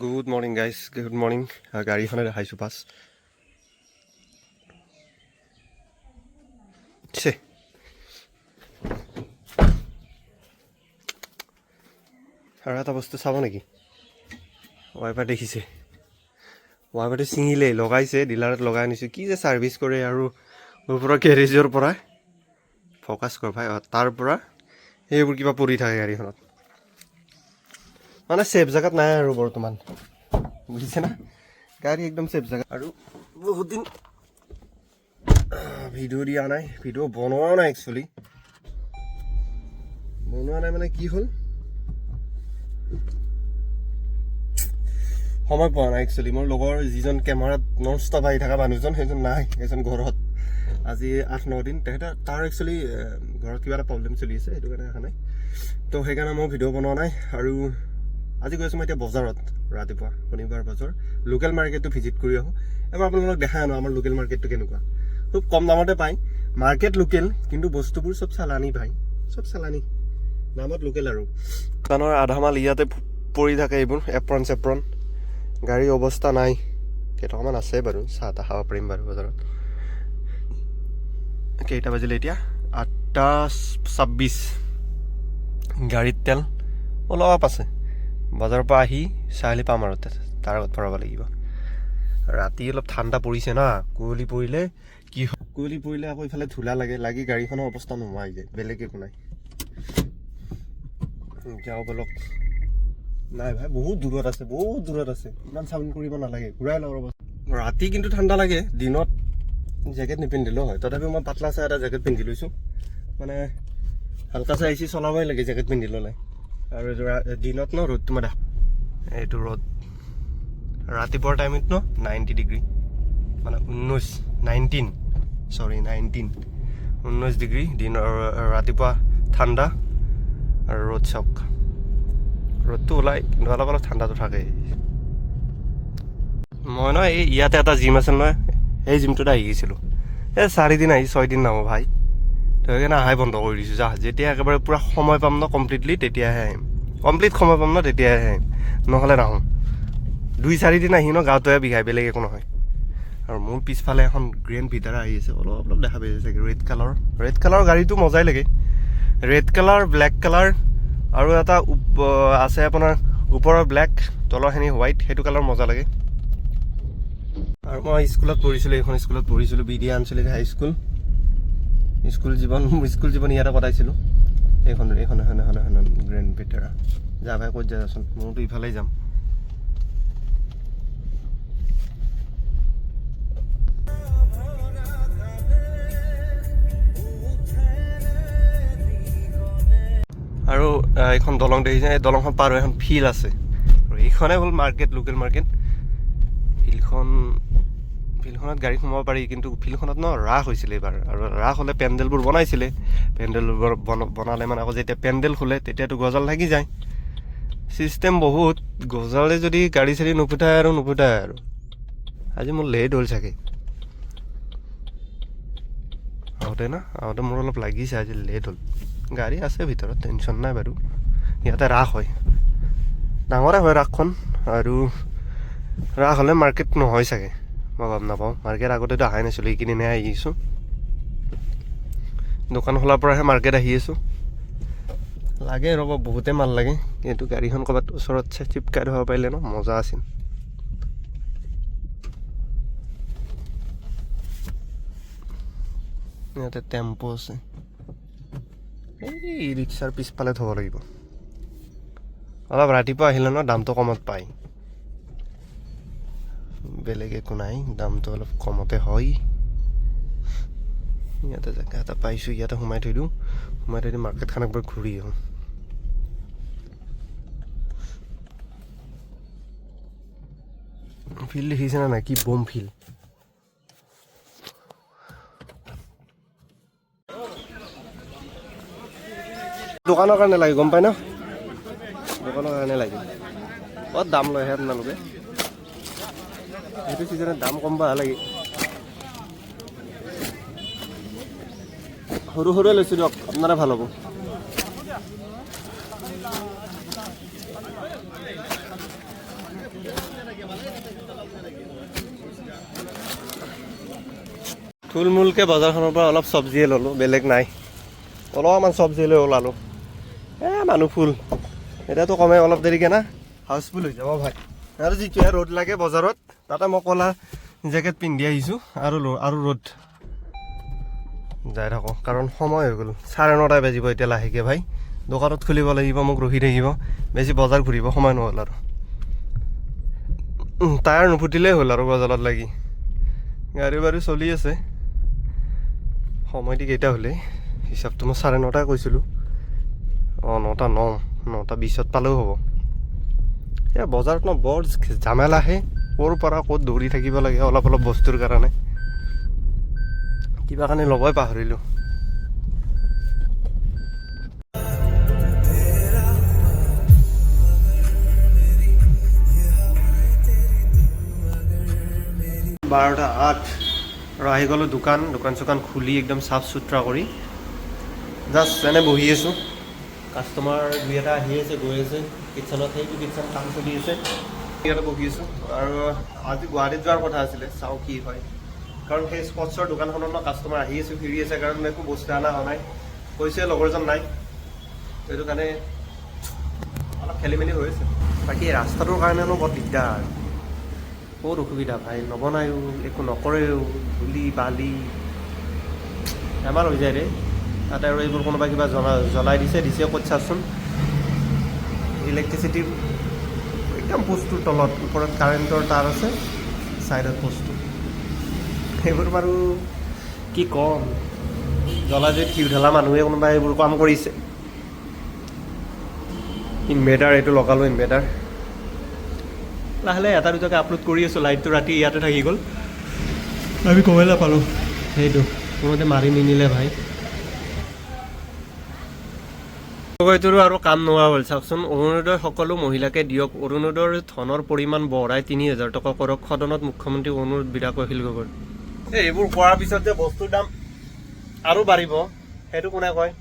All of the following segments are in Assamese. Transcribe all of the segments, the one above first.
Good morning, guys. Good morning. গাড়ীখনে দেখাইছোঁ পাছ আৰু এটা বস্তু চাব নেকি? ৱাইপাৰ দেখিছে, ৱাইপাৰটো ছিঙিলে লগাইছে, ডিলাৰত লগাই আনিছোঁ। কি যে ছাৰ্ভিচ কৰে আৰু ওপৰৰ গেৰেজৰ পৰা ফ'কাছ কৰ ভাই, তাৰ পৰা সেইবোৰ কিবা পৰি থাকে গাড়ীখনত। মানে ছেফ জেগাত নাই আৰু বৰ্তমান, বুজিছে না? গাড়ী একদম ছেফ জেগা। আৰু বহুত দিন ভিডিঅ' দিয়া নাই, ভিডিঅ' বনোৱা নাই। একচুৱেলি বনোৱা নাই মানে কি হ'ল, সময় পোৱা নাই। একচুৱেলি মোৰ লগৰ যিজন কেমেৰাত নন ষ্টপ আহি থকা মানুহজন, সেইজন নাই, সেইজন ঘৰত আজি 8-9 দিন। তাৰ একচুৱেলি ঘৰত কিবা এটা প্ৰব্লেম চলি আছে, সেইটো কাৰণে অহা নাই। তো সেইকাৰণে মই ভিডিঅ' বনোৱা নাই। আৰু আজি গৈ আছোঁ মই এতিয়া বজাৰত, ৰাতিপুৱা শনিবাৰ বজাৰ, লোকেল মাৰ্কেটটো ভিজিট কৰি আহোঁ। এবাৰ আপোনালোকক দেখাই আনো আমাৰ লোকেল মাৰ্কেটটো কেনেকুৱা। খুব কম দামতে পায়, মাৰ্কেট লোকেল, কিন্তু বস্তুবোৰ চব চালানি ভাই, চব চালানি, নামত লোকেল। আৰু দোকানৰ আধা মাল ইয়াতে পৰি থাকে, এইবোৰ এপ্ৰন চেপ্ৰন। গাড়ীৰ অৱস্থা নাই, কেইটকামান আছে বাৰু, চাহ তাহ খাব পাৰিম বাৰু বজাৰত। কেইটা বাজিলে এতিয়া? 8:26। গাড়ীত তেল অলপ আছে, বজাৰৰ পৰা আহি চাৰিআলি পাম আৰু তাৰ আগত ভৰাব লাগিব। ৰাতি অলপ ঠাণ্ডা পৰিছে না, কুঁৱলী পৰিলে কি হয়, কুঁৱলী পৰিলে আকৌ ইফালে ধূলা লাগি গাড়ীখনৰ অৱস্থা নোহোৱা হৈ যায়, বেলেগ একো নাই। যাওঁ বলক। নাই ভাই, বহুত দূৰত আছে, বহুত দূৰত আছে, ইমান চাউণ্ড কৰিব নালাগে, ঘূৰাই লওঁ ৰ'ব। ৰাতি কিন্তু ঠাণ্ডা লাগে, দিনত জেকেট নিপিন্ধিলেও হয়। তথাপিও মই পাতলা চাই এটা জেকেট পিন্ধি লৈছোঁ, মানে হালকা চাই আহিছে, চলাবই লাগে জেকেট পিন্ধি ল'লে। আৰু দিনত ন ৰ'দটো মই দেখা, এইটো ৰ'দ ৰাতিপুৱাৰ টাইমত ন 90 ডিগ্ৰী, মানে 19 ডিগ্ৰী দিনৰ, ৰাতিপুৱা ঠাণ্ডা আৰু ৰ'দ চাওক, ৰ'দটো ওলাই কিন্তু অলপ অলপ ঠাণ্ডাটো থাকে। মই ন এই ইয়াতে এটা জিম আছে নহয়, এই জিমটোতে আহি গৈছিলোঁ। এই 4 দিন আহি 6 দিন নাহো ভাই, তো সেইকাৰণে আহাই বন্ধ কৰি দিছোঁ। যা, যেতিয়া একেবাৰে পূৰা সময় পাম ন কমপ্লিটলি, তেতিয়াহে আহিম। কমপ্লিট সময় পাম ন তেতিয়াহে আহিম, নহ'লে নাহোঁ। 2-4 দিন আহি ন গাটোৱে বিষাই, বেলেগ একো নহয়। আৰু মোৰ পিছফালে এখন গ্ৰেণ্ড ভিটাৰা আহি আছে, অলপ দেখা পাই চাগে, ৰেড কালাৰৰ গাড়ীটো মজাই লাগে। ৰেড কালাৰ, ব্লেক কালাৰ, আৰু এটা আছে আপোনাৰ ওপৰৰ ব্লেক, তলৰখিনি হোৱাইট, সেইটো কালাৰ মজা লাগে। আৰু মই স্কুলত পঢ়িছিলোঁ, এইখন স্কুলত পঢ়িছিলোঁ, BD আঞ্চলিক হাই স্কুল। স্কুল জীৱন ইয়াতে কটাইছিলোঁ। এইখন গ্ৰেণ্ড ভিটাৰা। যা ভাই, ক'ত যাচোন, মোৰতো ইফালেই যাম। আৰু এইখন দলং দেখিছে, এই দলংখন পাৰ হৈ এখন ফিল্ড আছে, আৰু এইখনে হ'ল মাৰ্কেট, লোকেল মাৰ্কেট। ফিল্ডখনত গাড়ী সোমাব পাৰি, কিন্তু ফিল্ডখনত ন ৰাস হৈছিলে এইবাৰ, আৰু ৰাস হ'লে পেণ্ডেলবোৰ বনাইছিলে। পেণ্ডেলবোৰ বনালে মানে আকৌ যেতিয়া পেণ্ডেল খোলে তেতিয়াতো গজাল থাকি যায়। ছিষ্টেম বহুত, গজালে যদি গাড়ী চাড়ী নুফুটায় আৰু আজি মোৰ লেট হ'ল চাগে, আহোঁতে মোৰ অলপ লাগিছে, আজি লেট হ'ল। গাড়ী আছে ভিতৰত, টেনশ্যন নাই বাৰু। ইয়াতে ৰাস হয়, ডাঙৰে হয় ৰাসখন। আৰু ৰাস হ'লে মাৰ্কেট নহয় চাগে, মই গম নাপাওঁ। মাৰ্কেট আগতেতো অহাই নাছিলোঁ, এইকেইদিনহে আহিছোঁ। দোকান খোলাৰ পৰাহে মাৰ্কেট আহি আছোঁ। লাগে ৰ'ব, বহুতে মাল লাগে, কিন্তু গাড়ীখন ক'ৰবাত ওচৰত চিপকাই থ'ব পাৰিলে ন মজা আছিল। ইয়াতে টেম্পো আছে, এই ৰিক্সাৰ পিছফালে থ'ব লাগিব। অলপ ৰাতিপুৱা আহিলে ন দামটো কমত পায়, বেলেগ একো নাই, দামটো অলপ কমতে হয়। ইয়াতে জেগা এটা পাইছোঁ, ইয়াতে সোমাই থৈ দিওঁ, মাৰ্কেটখন একবাৰ ঘূৰি আহোঁ। ফিল্ড দেখিছে না নাই, কি বম ফিল্ড। দোকানৰ কাৰণে লাগে, গম পাই ন, দোকানৰ কাৰণে লাগে। বহুত দাম লয়হে আপোনালোকে, সেইটো ছিজনত দাম কম বা লাগে। সৰুৱে লৈছোঁ দিয়ক, আপোনাৰে ভাল হ'ব। থুলমূলকৈ বজাৰখনৰ পৰা অলপ চব্জিয়ে ল'লোঁ, বেলেগ নাই। অলপমান চব্জি লৈ ওলালোঁ। মানুহ ফুল এতিয়াতো কমে, অলপ দেৰিকৈ না হাউচফুল হৈ যাব ভাই। আৰু যিটোহে ৰ'দ লাগে বজাৰত, তাতে মই ক'লা জেকেট পিন্ধি আহিছোঁ আৰু ৰ'দ যাই থাকোঁ, কাৰণ সময় হৈ গ'ল। 9:30 বাজিব এতিয়া লাহেকৈ ভাই। দোকানত খুলিব লাগিব, মোক ৰখি থাকিব, বেছি বজাৰ ঘূৰিব সময় নহ'ল আৰু। টায়াৰ নুফুটিলেই হ'ল আৰু বজাৰত লাগি। গাড়ী বাৰু চলি আছে। সময়টি কেইটা হ'লে হিচাপটো মই 9:30 কৈছিলোঁ। 9:20 পালেও হ'ব। এতিয়া বজাৰত ন বৰ ঝামেলাহে, ক'ৰ পৰা ক'ত দৌৰি থাকিব লাগে অলপ বস্তুৰ কাৰণে। কিবা কাৰণে ল'বই পাহৰিলোঁ। বাৰটা 8 আৰু আহি গ'লোঁ দোকান চোকান খুলি একদম চাফ চুতৰা কৰি জাষ্ট এনে বহি আছোঁ। কাষ্টমাৰ 2-এটা আহি আছে গৈ আছে কিটচেনত, সেইটো কিটচেন কাম চলি আছে, ইয়াতে বহি আছোঁ। আৰু আজি গুৱাহাটীত যোৱাৰ কথা আছিলে, চাওঁ কি হয়। কাৰণ সেই স্পৰ্টছৰ দোকানখনত কাষ্টমাৰ আহি আছে ফিৰি আছে, কাৰণ একো বস্তু অনা হোৱা নাই। কৈছে লগৰজন নাই, সেইটো কাৰণে অলপ খেলি মেলি হৈ আছে। বাকী ৰাস্তাটোৰ কাৰণেনো বৰ দিগদাৰ, বহুত অসুবিধা ভাই। নবনায়ো, একো নকৰেও, ধূলি বালি বেমাৰ হৈ যায় ৰে। তাতে আৰু এইবোৰ কোনোবা কিবা জ্বলাই দিছে ক'ত চাচোন। ইলেক্ট্ৰিচিটিৰ একদম পোষ্টটোৰ তলত, ওপৰত কাৰেণ্টৰ তাঁৰ আছে, ছাইডত পোষ্টটো। সেইবোৰ বাৰু কি ক'ম, জ্বলাই যে থিউ ঢালা মানুহে কোনোবাই এইবোৰ কাম কৰিছে। ইনভাৰ্টাৰ এইটো লগালোঁ, ইনভাৰ্টাৰ লাহে লাহে 1-2টাকৈ আপলোড কৰি আছোঁ। লাইটটো ৰাতি ইয়াতে থাকি গ'ল, আমি গমেই নাপালোঁ। সেইটো কোনোতে মাৰি নিনিলে ভাই। এইটোৰো আৰু কাম নোহোৱা হ'ল চাওকচোন। অৰুণোদয় সকলো মহিলাকে দিয়ক, অৰুণোদয়ৰ ধনৰ পৰিমাণ বঢ়াই 3,000 টকা কৰক। সদনত মুখ্যমন্ত্ৰীক অনুৰোধ, বিধায়ক অখিল গগৈ। এইবোৰ কৰাৰ পিছত যে বস্তুৰ দাম আৰু বাঢ়িব সেইটো কোনে কয়?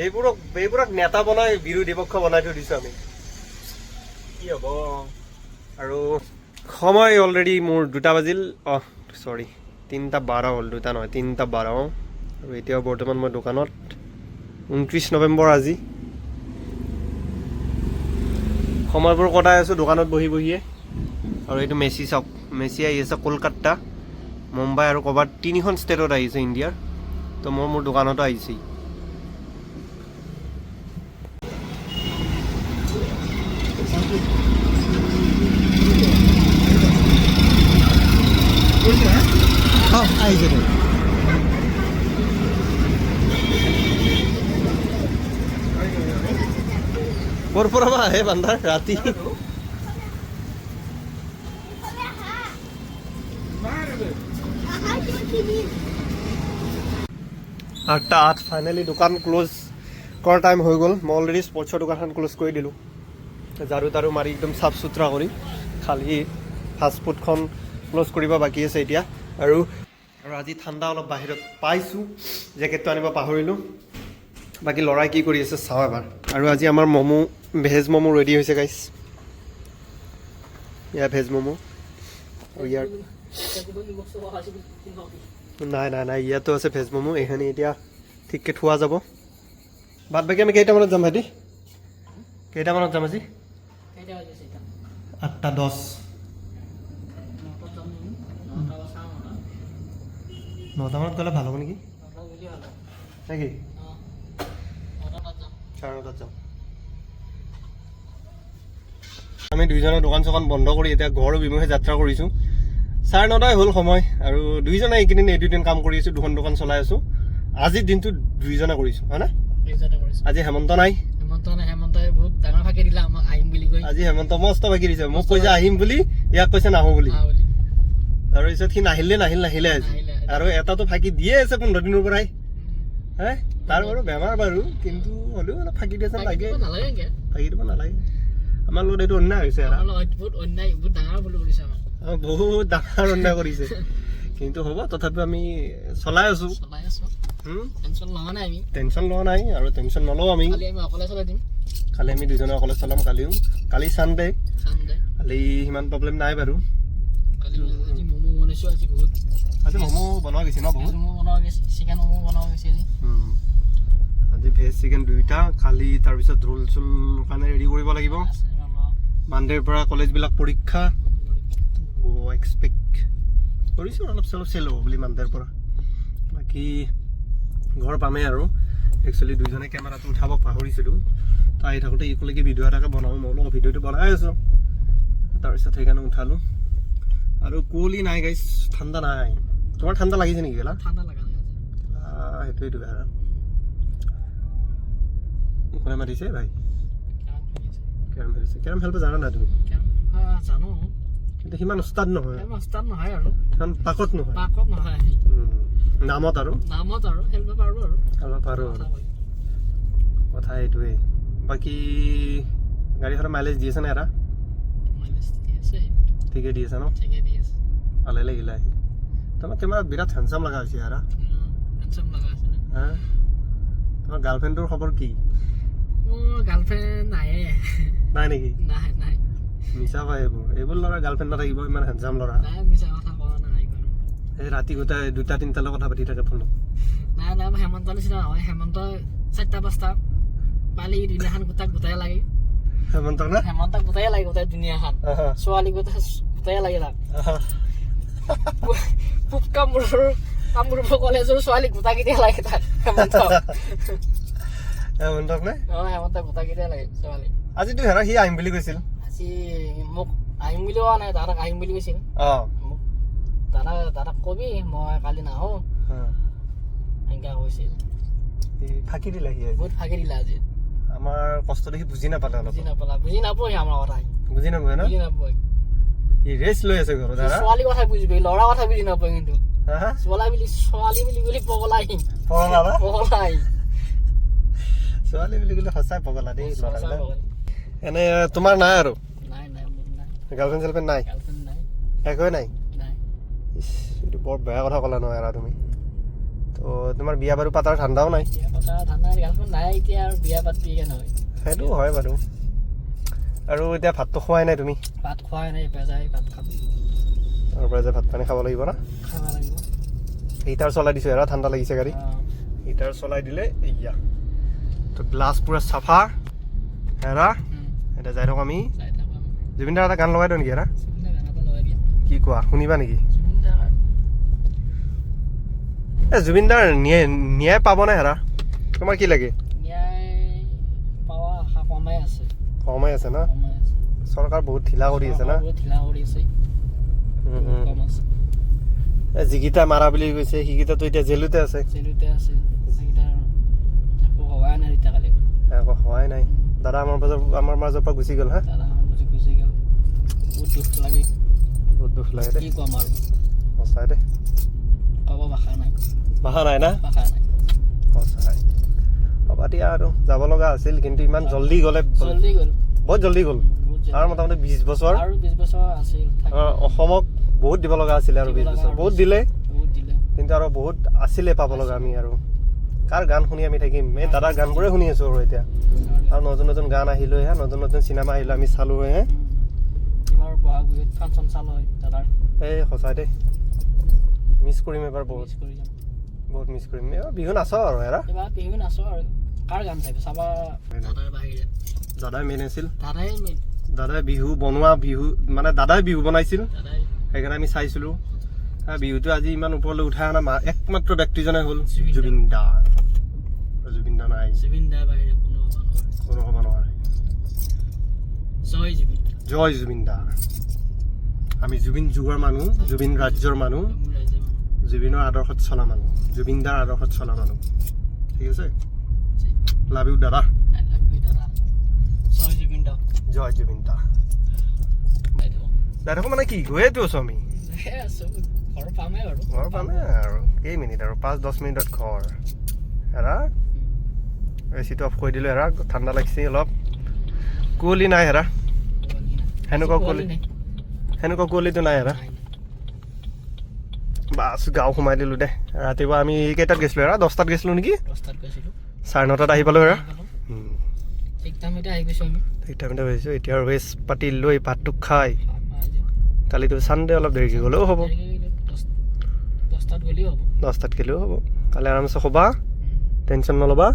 এইবোৰক নেতা বনাই বিৰোধী পক্ষ বনাই থৈ দিছোঁ আমি, কি হ'ব। আৰু সময় অলৰেডি মোৰ 2টা বাজিল, 3:12 হ'ল, 2টা নহয় 3:12। আৰু এতিয়াও বৰ্তমান মই দোকানত। 29 নৱেম্বৰ আজি। সময়বোৰ কটাই আছোঁ দোকানত বহি বহিয়ে। আৰু এইটো মেচি চাওক, মেচি আহি আছে কলকাতা, মুম্বাই আৰু ক'ৰবাত 3খন ষ্টেটত আহিছে ইণ্ডিয়াৰ। তো মোৰ দোকানতো আহিছেই। ক'ৰ পৰা বা আহে বান্ধাৰ ৰাতি? 8:08 ফাইনেলি দোকান ক্ল'জ কৰাৰ টাইম হৈ গ'ল। মই অলৰেডি স্পৰ্টছৰ দোকানখন ক্ল'জ কৰি দিলোঁ, ঝাৰু তাৰু মাৰি একদম চাফ চুতৰা কৰি। খালি ফাষ্টফুডখন ক্ল'জ কৰিব বাকী আছে এতিয়া। আৰু আজি ঠাণ্ডা অলপ বাহিৰত পাইছোঁ, জেকেটটো আনিব পাহৰিলোঁ। বাকী ল'ৰাই কি কৰি আছে চাওঁ এবাৰ। আৰু আজি আমাৰ ভেজ ম'ম' ৰেডি হৈছে গাইছ। ইয়াৰ ভেজ ম'ম' আৰু ইয়াৰ নাই ইয়াতো আছে ভেজ ম'ম'। এইখিনি এতিয়া ঠিককৈ থোৱা যাব। বাদ বাকী আমি কেইটামানত যাম ভাইটি? কেইটামানত যাম আজি? 8:10। 9টামানত গ'লে ভাল হ'ব নেকি? নেকি? 9:30 যাম। আমি দুইজনে দোকান চোকান বন্ধ কৰি এতিয়া ঘৰৰ অভিমুখে যাত্ৰা কৰিছোঁ। 9:30 হ'ল সময়। আৰু দুইজনে এইকেইদিন এই 2দিন কাম কৰি আছোঁ, 2খন দোকান চলাই আছোঁ। আজিৰ দিনটো দুইজনে কৰিছোঁ, হয় না? আজি হেমন্ত নাই। আজি হেমন্ত মস্ত ফাঁকি দিছে। মোক কৈছে আহিম বুলি, ইয়াক কৈছে নাহো বুলি। তাৰপিছত সি নাহিলে আজি। আৰু এটাতো ফাঁকি দিয়ে আছে 15 দিনৰ পৰাই। তাৰ বাৰু বেমাৰ বাৰু, কিন্তু হ'লেও অলপ ফাঁকি দিয়ে যেন লাগে। ফাঁকি দিব নালাগে। আমাৰ লগত এইটো অন্যায় হৈছে, বহুত ডাঙৰ অন্যায় কৰিছে। কিন্তু হ'ব, তথাপিও আমি চলাই আছোঁ। টেনশ্যন লোৱা নাই আৰু টেনশ্যন নলওঁ আমি। কালি আমি দুজনে অকলে চলাম কালি চানডে কালি সিমান প্ৰব্লেম নাই বাৰু আজি ম'ম' বনোৱা গৈছে ন বহুত আজি ভেজ চিকেন দুইটা খালি তাৰপিছত ৰোল চোল কাৰণে ৰেডি কৰিব লাগিব মানডেৰ পৰা কলেজবিলাক পৰীক্ষা এক্সপেক্ট কৰিছোঁ অলপ চলপ চেল হ'ব বুলি মানডেৰ পৰা বাকী ঘৰ পামেই আৰু একচুৱেলি দুইজনে কেমেৰাটো উঠাব পাহৰিছিলোঁ তাই থাকোঁতে ইকলৈকে ভিডিঅ' এটাকে বনাওঁ মই বোলো ভিডিঅ'টো বনাই আছোঁ তাৰপিছত সেইকাৰণে উঠালোঁ আৰু কুঁৱলী নাই গাইছ ঠাণ্ডা নাই তোমাৰ ঠাণ্ডা লাগিছে নেকি গেলা সেইটোৱেইটো আৰু কোনে মাতিছে ভাই কেৰম মাতিছে কেৰম খেলিব জানা নাই তুমি জানো কিন্তু সিমান উস্তাদ নহয় আৰু সিমান পাকত নহয় নামত আৰু খেলিব পাৰোঁ আৰু কথা এইটোৱেই বাকী গাড়ীখনৰ মাইলেজ দি আছে নে এটা ঠিকে দি আছে ন ভালে লাগিলে আহি তোমাৰ কেমেৰা বিৰাট হেণ্ডচাম লগা হৈছে আৰু তোমাৰ গাৰ্লফ্ৰেণ্ডটোৰ খবৰ কি নাই নেকি মিছা পাই এইবোৰ ল'ৰা গাৰ্লফ্ৰেণ্ড নাথাকিব ইমান হেণ্ডচাম ল'ৰা এই ৰাতি গোটাই 2-3টালৈ কথা পাতি থাকে ফোনত হেমন্ত নিচিনা নহয় হেমন্ত 4-5টা পালি দুনিয়াখন গোটাই লাগে হেমন্তক গোটাই লাগে গোটাই দুনিয়াখন ছোৱালী গোটাই লাগে তাক কামোৰ কলেজৰ ছোৱালী গোটাই কেতিয়া লাগে তাক হেমন্তক নে হেমন্তক গোটাই কেতিয়া লাগে ছোৱালী আজিতো হেৰা সি আহিম বুলি কৈছিল আজি মোক আহিম বুলি কোৱা নাই দাদাক আহিম বুলি কৈছিল মোক দাদাক কবি মই কালি নাহো এনেকা কৈছিল ফাঁকি দিলে সি বহুত ফাঁকি দিলে আজি আমাৰ কষ্ট দেখি বুজি নাপালে অলপ বুজি নাপায় আমাৰ কথা বুজি নাপায় ন নাপায় সি ৰেষ্ট লৈ আছে ঘৰত ছোৱালী কথা বুজিবি ল'ৰা কথা বুজি নাপায় কিন্তু ছোৱালী বুলি পগলাই ছোৱালী বুলি ক'লে সঁচাই পগলা দেই ল'ৰাবিলাক এনে তোমাৰ নাই আৰু গাৰ্লফ্ৰেণ্ড চাৰ্লফ্ৰেণ্ড নাই একোৱে নাই এইটো বৰ বেয়া কথা ক'লা নহয় আৰু তুমি তো তোমাৰ বিয়া বাৰু পাতাৰ ঠাণ্ডাও নাই সেইটো হয় বাৰু আৰু এতিয়া ভাতটো খোৱাই নাই তুমি ভাত খোৱাই নাই ভাত খাব তাৰ পৰা যে ভাত পানী খাব লাগিব না হিটাৰ চলাই দিছোঁ এৰা ঠাণ্ডা লাগিছে গাড়ী হিটাৰ চলাই দিলে এয়া তো গ্লাছ পুৰা চাফা এৰা এতিয়া যাই থাকোঁ আমি জুবিন দাৰ এটা গান লগাই দিওঁ নেকি এৰা কি কোৱা শুনিবা নেকি জুবিন দাৰ ন্যায় পাব নাই হেৰা তোমাৰ কি লাগে কমাই আছে ন চৰকাৰ বহুত ঢিলা কৰি আছে না যিকেইটা মাৰা বুলি কৈছে সেইকেইটাতো এতিয়া জেলতে আছে একো হোৱাই নাই দাদা আমাৰ মাজৰ পৰা গুচি গ'ল হা বহুত দুখ লাগে দেই সঁচাই দেই ভাষা নাই না সঁচাই হ'ব দিয়া আৰু যাব লগা আছিল কিন্তু ইমান জল্দি গ'লে বহুত জল্দি গ'ল আৰু মোটামুটি 20 বছৰ অসমক বহুত দিব লগা আছিলে আৰু 20 বছৰ বহুত দিলে কিন্তু আৰু বহুত আছিলে পাব লগা আমি আৰু কাৰ গান শুনি আমি থাকিম এই দাদাৰ গানবোৰে শুনি আছোঁ আৰু এতিয়া আৰু নতুন নতুন গান আহিলে হে নতুন নতুন চিনেমা আহিলে আমি চালোঁ হে এই সঁচাই দেই মিছ কৰিম এবাৰ বহুত মিছ কৰিম এবাৰ বিহু নাচ আৰু হেৰা দাদাই মেইন আছিল দাদাই বিহু বনোৱা বিহু মানে দাদাই বিহু বনাইছিল সেইকাৰণে আমি চাইছিলোঁ বিহুটো আজি ইমান ওপৰলৈ উঠাই অনা একমাত্ৰ ব্যক্তিজনে হ'ল জুবিন দা নাই কোনো হ'ব নোৱাৰে জয় জুবিন দা আমি জুবিন যুগৰ মানুহ জুবিন ৰাজ্যৰ মানুহ জুবিনৰ আদৰ্শত চলা মানুহ জুবিন দাৰ আদৰ্শত চলা মানুহ ঠিক আছে লাভ ইউ দাদা জয় জুবিন দা দাদাকো মানে কি গৈয়েতো আছোঁ আমি ঘৰ পামেই আৰু কেইমিনিট আৰু 5-10 মিনিটত ঘৰ হেৰা এচিটো অফ কৰি দিলোঁ হেৰা ঠাণ্ডা লাগিছে অলপ কুঁৱলী নাই হেৰা সেনেকুৱা কুঁৱলীটো নাই হেৰা বাছ গাঁও সোমাই দিলোঁ দে ৰাতিপুৱা আমি কেইটাত গৈছিলোঁ হেৰা 10টাত গৈছিলোঁ নেকি 9:30 আহি পালোঁ হেৰা ঠিক টাইমতে আহি গৈছোঁ আমি ঠিক টাইমতে আহিছোঁ এতিয়া ৰেষ্ট পাতি লৈ ভাতটো খাই কালিতো ছানডে অলপ দেৰিকৈ গ'লেও হ'ব 10টাত গ'লেও হ'ব 10টাত গ'লেও হ'ব কালি আৰামছে শুবা টেনশ্যন নল'বা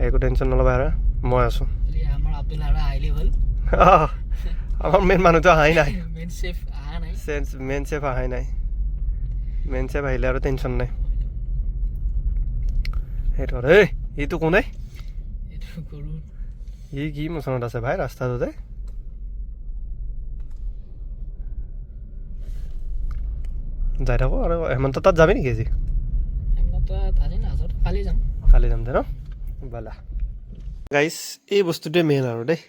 একো টেনশ্যন নল'বা আৰু মই আছোঁ আমাৰ আব্দুল হাৰা আহিলে হ'ল আমাৰ মেইন মানুহটো অহাই নাই মেইন চেফ অহা নাই মেইন চেফ অহাই নাই মেইন চেফ আহিলে আৰু টেনশ্যন নাই সেইটো আৰু এই এইটো কোনে এইটো গৰু ই কি মোচনত আছে ভাই ৰাস্তাটোতে যাই থাকোঁ আৰু হেমন্ত তাত যাবি নেকি আজি আজি নাযাওঁ কালি যাম কালি যাম দে ন বালা গাইছ এই বস্তুটোৱে মেইন আৰু দেই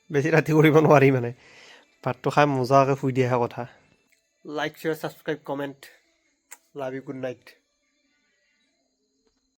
বেছি ৰাতি কৰিব নোৱাৰি মানে ভাতটো খাই মজাকৈ শুই দিয়াহে কথা like share subscribe comment love you good night